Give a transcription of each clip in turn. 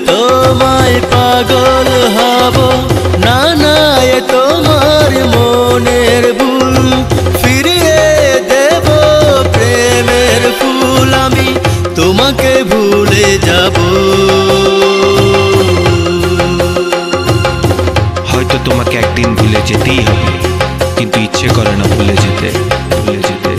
তোমায় পাগল হব না না এ তোমার মনের ভুল ফিরিয়ে দেব প্রেমের ফুল আমি তোমাকে ভুলে যাব হয়তো তোমাকে একদিন ভুলে যেতেই হবে কিন্তু ইচ্ছে করে না ভুলে যেতে ভুলে যেতে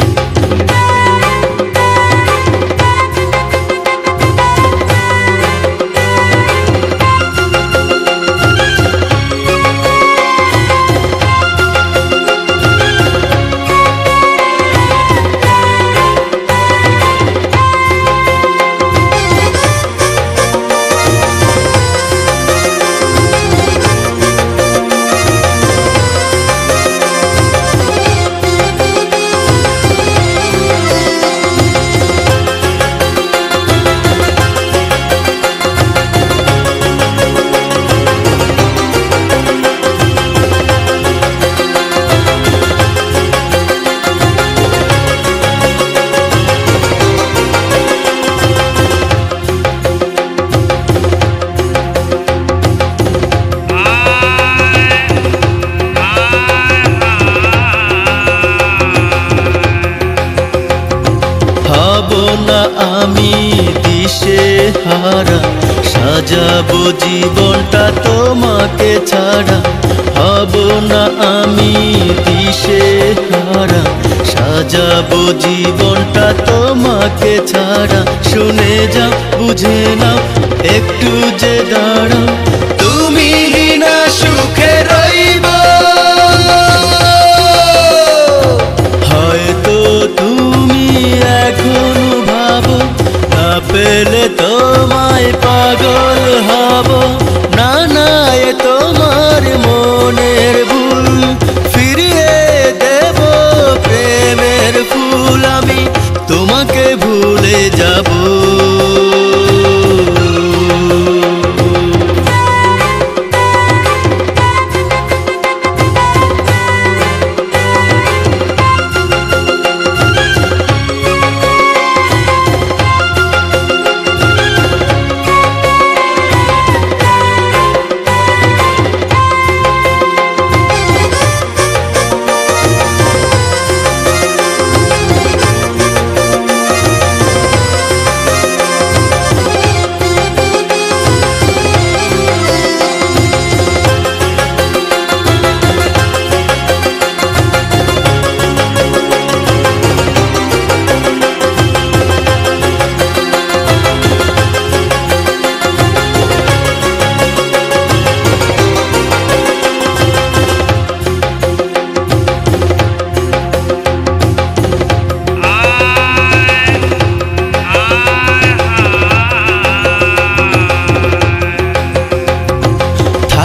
না আমি দিশে হারা সাজাবো জীবনটা তোমাকে ছাড়া হব না আমি দিশে হারা সাজাবো জীবনটা তোমাকে ছাড়া শুনে যাও বুঝে নাও একটু যে দাঁড়াও তুমি না সুখে রইব হয়তো তুমি এখন পেলে তোমায় পাগল হব না না এ তোমার মনের ভুল ফিরিয়ে দেব প্রেমের ফুল আমি তোমাকে ভুলে যাব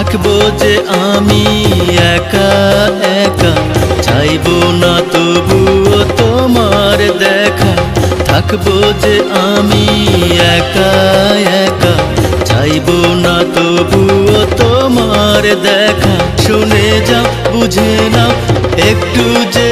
থাকবো যে আমি একা একা চাইবো না তবুও তোমার দেখা থাকবো যে আমি একা একা চাইবো না তবুও তোমার দেখা শুনে যাও বুঝে নাও একটু যে